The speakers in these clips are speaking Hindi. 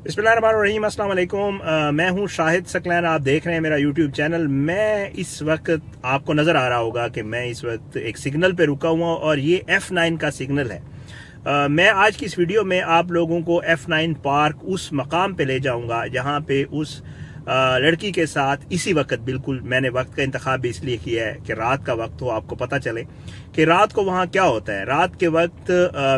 बिस्मिल्लाहिर्रहमानिर्रहीम, अस्सलाम वालेकुम। मैं हूं शाहिद सकलैन, आप देख रहे हैं मेरा यूट्यूब चैनल। मैं इस वक्त आपको नज़र आ रहा होगा कि मैं इस वक्त एक सिग्नल पे रुका हुआ हूं और ये F9 का सिग्नल है। मैं आज की इस वीडियो में आप लोगों को F9 पार्क उस मकाम पे ले जाऊंगा जहां पे उस लड़की के साथ इसी वक्त, बिल्कुल मैंने वक्त का इंतखाब भी इसलिए किया है कि रात का वक्त हो, आपको पता चले कि रात को वहाँ क्या होता है। रात के वक्त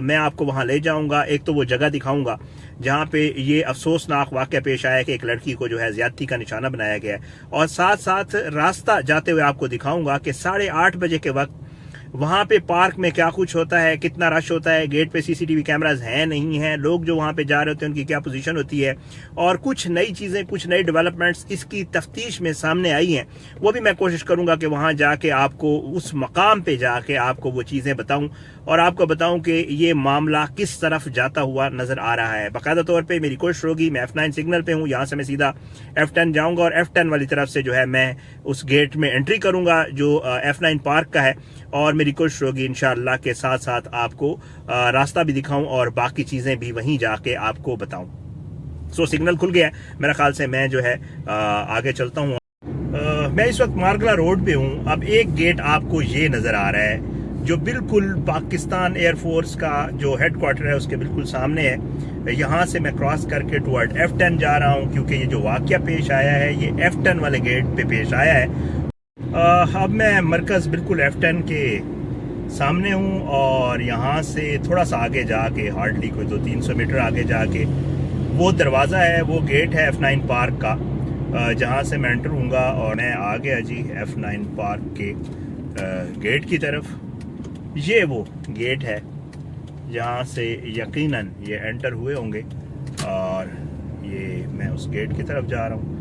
मैं आपको वहाँ ले जाऊंगा। एक तो वो जगह दिखाऊंगा जहाँ पे ये अफसोसनाक वाक़या पेश आया कि एक लड़की को जो है ज़्यादती का निशाना बनाया गया है, और साथ साथ रास्ता जाते हुए आपको दिखाऊंगा कि 8:30 बजे के वक्त वहाँ पे पार्क में क्या कुछ होता है, कितना रश होता है, गेट पे सीसीटीवी कैमराज हैं नहीं हैं, लोग जो वहाँ पे जा रहे होते हैं उनकी क्या पोजीशन होती है, और कुछ नई चीज़ें, कुछ नई डेवलपमेंट्स इसकी तफ्तीश में सामने आई हैं। वो भी मैं कोशिश करूँगा कि वहाँ जाके आपको उस मकाम पे जाके आपको वो चीज़ें बताऊँ और आपको बताऊं कि ये मामला किस तरफ जाता हुआ नजर आ रहा है। बाकायदा तौर पे मेरी कोशिश होगी, मैं F9 सिग्नल पे हूं, यहां से मैं सीधा F10 जाऊंगा और F10 वाली तरफ से जो है मैं उस गेट में एंट्री करूंगा जो F9 पार्क का है, और मेरी कोशिश होगी इंशाअल्लाह के साथ साथ आपको रास्ता भी दिखाऊं और बाकी चीजें भी वहीं जाके आपको बताऊं। सिग्नल खुल गया है, मेरा ख्याल से मैं जो है आगे चलता हूँ। मैं इस वक्त मार्गला रोड पे हूँ। अब एक गेट आपको ये नजर आ रहा है जो बिल्कुल पाकिस्तान एयरफोर्स का जो हेडक्वार्टर है उसके बिल्कुल सामने है। यहाँ से मैं क्रॉस करके टुवर्ड F10 जा रहा हूँ, क्योंकि ये जो वाकया पेश आया है ये F10 वाले गेट पे पेश आया है। अब मैं मरकज बिल्कुल F10 के सामने हूँ और यहाँ से थोड़ा सा आगे जाके, हार्डली कोई 200-300 मीटर आगे जाके वो दरवाज़ा है, वो गेट है F9 पार्क का, जहाँ से मैं एंटर हूँगा। और मैं आ गया जी F9 पार्क के गेट की तरफ। ये वो गेट है जहाँ से यकीनन ये एंटर हुए होंगे, और ये मैं उस गेट की तरफ जा रहा हूँ।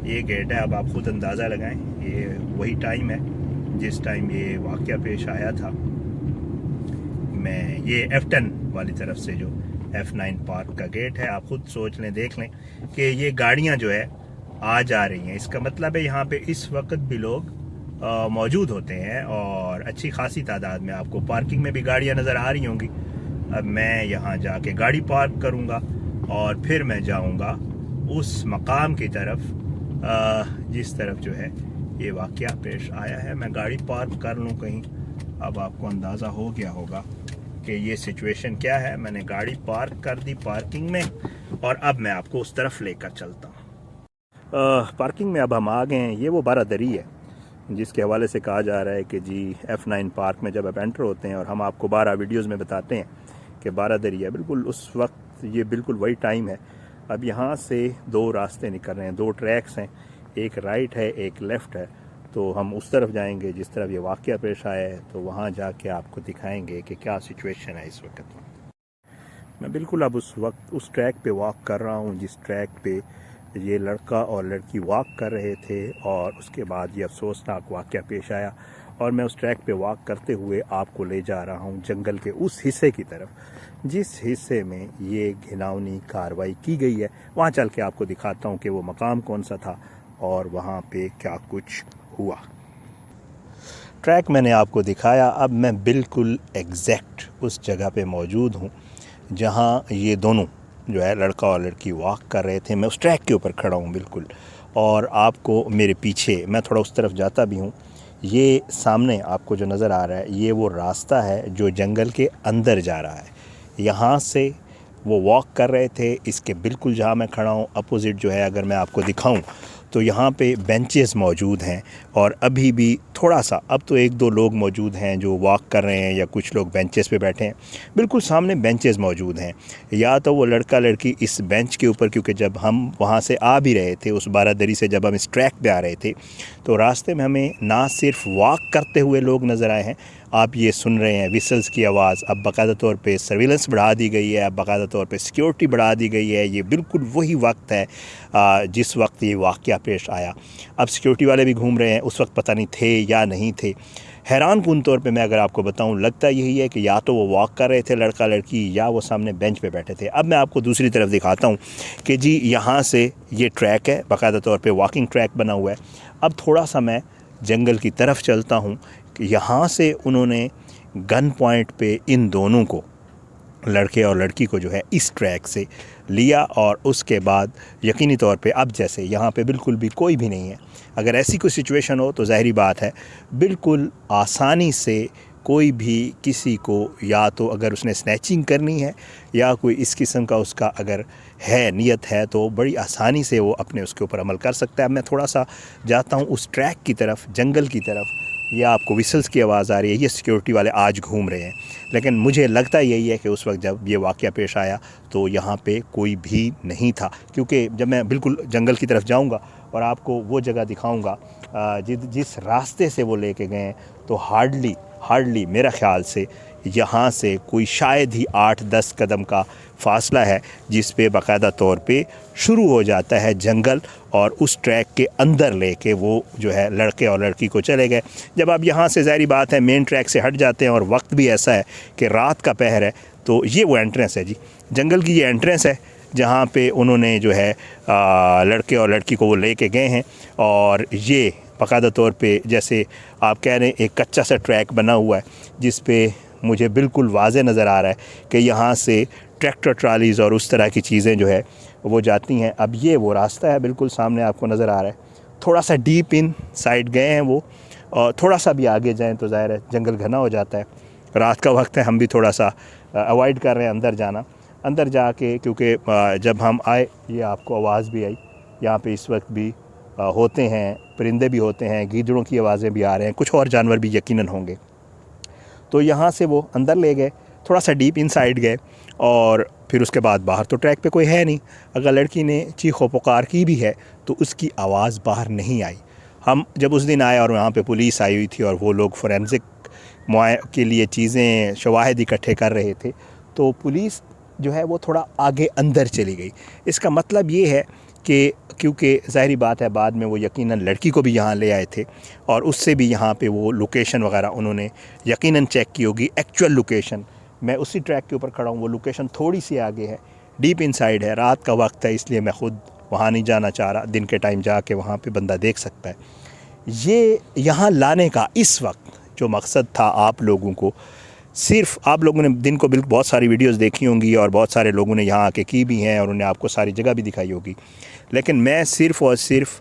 ये गेट है, अब आप खुद अंदाज़ा लगाएं, ये वही टाइम है जिस टाइम ये वाक़या पेश आया था। मैं ये F10 वाली तरफ से जो F9 पार्क का गेट है, आप खुद सोच लें, देख लें कि ये गाड़ियाँ जो है आ जा रही हैं। इसका मतलब है यहाँ पे इस वक्त भी लोग मौजूद होते हैं और अच्छी खासी तादाद में। आपको पार्किंग में भी गाड़ियां नज़र आ रही होंगी। अब मैं यहाँ जाके गाड़ी पार्क करूँगा और फिर मैं जाऊँगा उस मकाम की तरफ जिस तरफ जो है ये वाक़या पेश आया है। मैं गाड़ी पार्क कर लूँ कहीं। अब आपको अंदाज़ा हो गया होगा कि ये सिचुएशन क्या है। मैंने गाड़ी पार्क कर दी पार्किंग में और अब मैं आपको उस तरफ लेकर चलता हूँ। पार्किंग में अब हम आ गए हैं। ये वो बारादरी है जिसके हवाले से कहा जा रहा है कि जी F9 पार्क में जब आप एंटर होते हैं, और हम आपको 12 वीडियोस में बताते हैं कि बारादरी है, बिल्कुल उस वक्त ये बिल्कुल वही टाइम है। अब यहाँ से दो रास्ते निकल रहे हैं, दो ट्रैक्स हैं, एक राइट है एक लेफ़्ट है। तो हम उस तरफ जाएंगे जिस तरफ ये वाक़या पेश आया है, तो वहाँ जाके आपको दिखाएंगे कि क्या सिचुएशन है इस वक्त। मैं बिल्कुल अब उस वक्त उस ट्रैक पे वॉक कर रहा हूँ जिस ट्रैक पे ये लड़का और लड़की वॉक कर रहे थे, और उसके बाद ये अफसोसनाक वाक़या पेश आया। और मैं उस ट्रैक पे वॉक करते हुए आपको ले जा रहा हूँ जंगल के उस हिस्से की तरफ जिस हिस्से में ये घिनौनी कार्रवाई की गई है। वहाँ चल के आपको दिखाता हूँ कि वो मकाम कौन सा था और वहाँ पे क्या कुछ हुआ। ट्रैक मैंने आपको दिखाया, अब मैं बिल्कुल एग्जैक्ट उस जगह पे मौजूद हूँ जहाँ ये दोनों जो है लड़का और लड़की वॉक कर रहे थे। मैं उस ट्रैक के ऊपर खड़ा हूँ बिल्कुल, और आपको मेरे पीछे, मैं थोड़ा उस तरफ जाता भी हूँ, ये सामने आपको जो नज़र आ रहा है ये वो रास्ता है जो जंगल के अंदर जा रहा है। यहाँ से वो वॉक कर रहे थे, इसके बिल्कुल जहाँ मैं खड़ा हूँ अपोज़िट जो है, अगर मैं आपको दिखाऊँ तो यहाँ पे बेंचेस मौजूद हैं, और अभी भी थोड़ा सा, अब तो एक दो लोग मौजूद हैं जो वॉक कर रहे हैं या कुछ लोग बेंचेस पे बैठे हैं। बिल्कुल सामने बेंचेस मौजूद हैं। या तो वो लड़का लड़की इस बेंच के ऊपर, क्योंकि जब हम वहाँ से आ भी रहे थे उस बारादरी से, जब हम इस ट्रैक पे आ रहे थे तो रास्ते में हमें ना सिर्फ वॉक करते हुए लोग नज़र आए हैं, आप ये सुन रहे हैं विसल्स की आवाज़। अब बाकायदा तौर पे सर्विलेंस बढ़ा दी गई है, अब बाकायदा तौर पे सिक्योरिटी बढ़ा दी गई है। ये बिल्कुल वही वक्त है जिस वक्त ये वाक़या पेश आया। अब सिक्योरिटी वाले भी घूम रहे हैं, उस वक्त पता नहीं थे या नहीं थे। हैरान कुन तौर पे मैं अगर आपको बताऊं, लगता यही है कि या तो वो वॉक कर रहे थे लड़का लड़की, या वो सामने बेंच पे बैठे थे। अब मैं आपको दूसरी तरफ दिखाता हूं कि जी यहाँ से ये ट्रैक है, बाकायदा तौर पे वॉकिंग ट्रैक बना हुआ है। अब थोड़ा सा मैं जंगल की तरफ चलता हूँ कि यहाँ से उन्होंने गन पॉइंट पे इन दोनों को, लड़के और लड़की को जो है इस ट्रैक से लिया और उसके बाद यकीनी तौर पे अब जैसे यहाँ पे बिल्कुल भी कोई भी नहीं है। अगर ऐसी कोई सिचुएशन हो तो ज़ाहिरी बात है बिल्कुल आसानी से कोई भी किसी को, या तो अगर उसने स्नैचिंग करनी है या कोई इस किस्म का उसका अगर है नीयत है, तो बड़ी आसानी से वो अपने उसके ऊपर अमल कर सकता है। मैं थोड़ा सा जाता हूँ उस ट्रैक की तरफ, जंगल की तरफ। ये आपको विसल्स की आवाज़ आ रही है, ये सिक्योरिटी वाले आज घूम रहे हैं, लेकिन मुझे लगता यही है कि उस वक्त जब ये वाक़या पेश आया तो यहाँ पे कोई भी नहीं था, क्योंकि जब मैं बिल्कुल जंगल की तरफ जाऊँगा और आपको वो जगह दिखाऊँगा जिस रास्ते से वो लेके गए हैं, तो हार्डली मेरा ख़्याल से यहाँ से कोई शायद ही 8-10 कदम का फ़ासला है जिस पे बाकायदा तौर पे शुरू हो जाता है जंगल, और उस ट्रैक के अंदर लेके वो जो है लड़के और लड़की को चले गए। जब आप यहाँ से ज़ाहिर बात है मेन ट्रैक से हट जाते हैं और वक्त भी ऐसा है कि रात का पहर है, तो ये वो एंट्रेंस है जी, जंगल की ये एंट्रेंस है जहाँ पे उन्होंने जो है लड़के और लड़की को वो लेके गए हैं। और ये बाकायदा तौर पे जैसे आप कह रहे हैं एक कच्चा सा ट्रैक बना हुआ है जिस पे मुझे बिल्कुल वाज़े नज़र आ रहा है कि यहाँ से ट्रैक्टर ट्रालीज़ और उस तरह की चीज़ें जो है वो जाती हैं। अब ये वो रास्ता है बिल्कुल सामने आपको नज़र आ रहा है, थोड़ा सा डीप इन साइड गए हैं वो, और थोड़ा सा भी आगे जाएं तो ज़ाहिर है जंगल घना हो जाता है। रात का वक्त है, हम भी थोड़ा सा अवॉइड कर रहे हैं अंदर जाना। अंदर जाके क्योंकि जब हम आए ये आपको आवाज़ भी आई, यहाँ पे इस वक्त भी होते हैं परिंदे भी होते हैं, गीदड़ों की आवाज़ें भी आ रहे हैं, कुछ और जानवर भी यकीनन होंगे। तो यहाँ से वो अंदर ले गए, थोड़ा सा डीप इनसाइड गए, और फिर उसके बाद बाहर तो ट्रैक पे कोई है नहीं। अगर लड़की ने चीखो पुकार की भी है तो उसकी आवाज़ बाहर नहीं आई। हम जब उस दिन आए और वहाँ पे पुलिस आई हुई थी और वो लोग फोरेंसिक के लिए चीज़ें शवाहिद इकट्ठे कर रहे थे, तो पुलिस जो है वो थोड़ा आगे अंदर चली गई। इसका मतलब ये है कि क्योंकि ज़ाहिरी बात है बाद में वो यकीनन लड़की को भी यहाँ ले आए थे और उससे भी यहाँ पे वो लोकेशन वगैरह उन्होंने यकीनन चेक की होगी। एक्चुअल लोकेशन, मैं उसी ट्रैक के ऊपर खड़ा हूँ, वो लोकेशन थोड़ी सी आगे है, डीप इनसाइड है, रात का वक्त है, इसलिए मैं ख़ुद वहाँ नहीं जाना चाह रहा। दिन के टाइम जाके वहाँ पे बंदा देख सकता है। ये यहाँ लाने का इस वक्त जो मकसद था आप लोगों को, सिर्फ आप लोगों ने दिन को बिल्कुल बहुत सारी वीडियोस देखी होंगी और बहुत सारे लोगों ने यहाँ आके की भी हैं और उन्हें आपको सारी जगह भी दिखाई होगी, लेकिन मैं सिर्फ़ और सिर्फ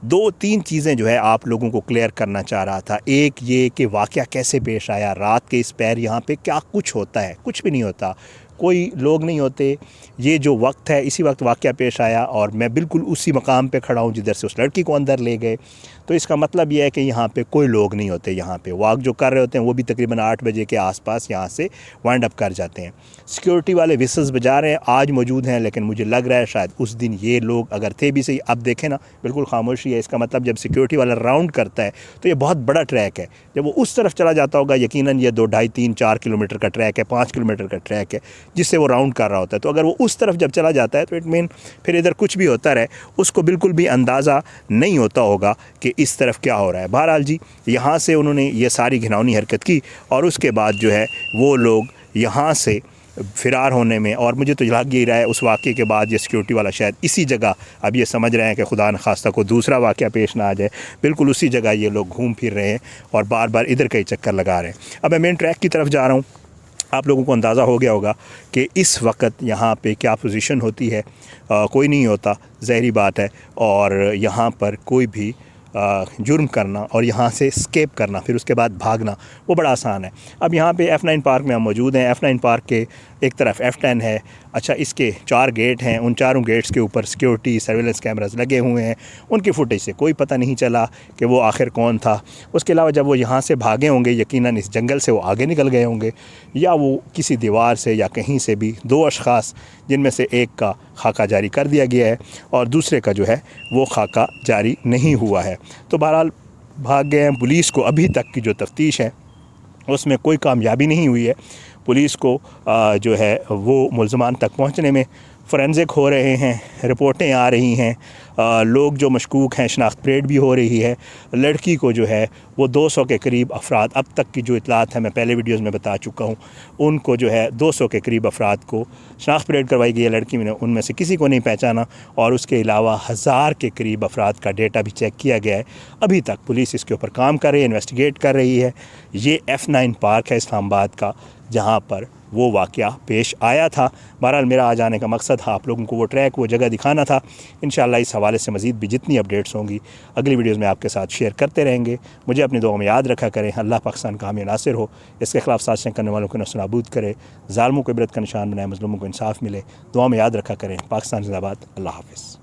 2-3 चीज़ें जो है आप लोगों को क्लियर करना चाह रहा था। एक ये कि वाक़या कैसे पेश आया, रात के इस पैर यहाँ पे क्या कुछ होता है, कुछ भी नहीं होता, कोई लोग नहीं होते। ये जो वक्त है इसी वक्त वाक़या पेश आया और मैं बिल्कुल उसी मकाम पे खड़ा हूँ जिधर से उस लड़की को अंदर ले गए। तो इसका मतलब ये है कि यहाँ पे कोई लोग नहीं होते। यहाँ पे वॉक जो कर रहे होते हैं वो भी तकरीबन 8 बजे के आसपास यहाँ से वाइंड अप कर जाते हैं। सिक्योरिटी वाले विसल्स बजा रहे हैं, आज मौजूद हैं, लेकिन मुझे लग रहा है शायद उस दिन ये लोग अगर थे भी सही। अब देखें ना, बिल्कुल खामोशी है। इसका मतलब जब सिक्योरिटी वाला राउंड करता है तो ये बहुत बड़ा ट्रैक है। जब वो उस तरफ चला जाता होगा, यकीनन ये 2, 2.5, 3, 4 किलोमीटर का ट्रैक है, 5 किलोमीटर का ट्रैक है जिससे वो राउंड कर रहा होता है। तो अगर वो उस तरफ जब चला जाता है तो इट मीन फिर इधर कुछ भी होता रहे, उसको बिल्कुल भी अंदाज़ा नहीं होता होगा कि इस तरफ क्या हो रहा है। बहरहाल जी, यहाँ से उन्होंने ये सारी घिनौनी हरकत की और उसके बाद जो है वो लोग यहाँ से फ़िरार होने में, और मुझे तो लग ही रहा है उस वाक़े के बाद ये सिक्योरिटी वाला शायद इसी जगह, अब ये समझ रहे हैं कि खुदा न खास्ता को दूसरा वाक़या पेश ना आ जाए, बिल्कुल उसी जगह ये लोग घूम फिर रहे हैं और बार बार इधर का ही चक्कर लगा रहे हैं। अब मैं मेन ट्रैक की तरफ जा रहा हूँ। आप लोगों को अंदाज़ा हो गया होगा कि इस वक्त यहाँ पे क्या पोजीशन होती है। कोई नहीं होता, ज़ाहिरी बात है, और यहाँ पर कोई भी जुर्म करना और यहाँ से स्केप करना, फिर उसके बाद भागना, वो बड़ा आसान है। अब यहाँ पे F9 पार्क में हम मौजूद हैं। F9 पार्क के एक तरफ F10 है। अच्छा, इसके 4 गेट हैं, उन चारों गेट्स के ऊपर सिक्योरिटी सर्विलेंस कैमरास लगे हुए हैं। उनकी फुटेज से कोई पता नहीं चला कि वो आखिर कौन था। उसके अलावा जब वो यहाँ से भागे होंगे, यकीनन इस जंगल से वो आगे निकल गए होंगे, या वो किसी दीवार से या कहीं से भी 2 अशख़ास, जिनमें से एक का खाका जारी कर दिया गया है और दूसरे का जो है वो खाका जारी नहीं हुआ है। तो बहरहाल भाग गए हैं। पुलिस को अभी तक की जो तफ्तीश है उसमें कोई कामयाबी नहीं हुई है। पुलिस को जो है वो मुल्ज़मान तक पहुंचने में फ़ोरेंसिक हो रहे हैं, रिपोर्टें आ रही हैं, लोग जो मशकूक हैं, शनाख्त परेड भी हो रही है। लड़की को जो है वो 200 के करीब अफराद, अब तक की जो इतलात है मैं पहले वीडियोस में बता चुका हूँ, उनको जो है 200 के करीब अफराद को शनाख्त परेड करवाई गई है। लड़की में उनमें से किसी को नहीं पहचाना, और उसके अलावा 1000 के करीब अफराद का डेटा भी चेक किया गया है। अभी तक पुलिस इसके ऊपर काम कर रही है, इन्वेस्टिगेट कर रही है। ये F9 पार्क है इस्लामाबाद का, जहाँ पर वो वाक़या पेश आया था। बहरहाल मेरा आ जाने का मकसद था आप लोगों को वो ट्रैक, वो जगह दिखाना था। इंशाअल्लाह इस हवाले से मज़ीद भी जितनी अपडेट्स होंगी अगली वीडियोज़ में आपके साथ शेयर करते रहेंगे। मुझे अपनी दुआ में याद रखा करें। अल्लाह पाकिस्तान का हामी नासिर हो, इसके खिलाफ साजिशें करने वालों को नस्तानाबूद करे, ज़ालिमों को इबरत का निशान बनाए, मज़लूमों को इंसाफ मिले। दुआ में याद रखा करें। पाकिस्तान ज़िंदाबाद। अल्लाह हाफ़िज़।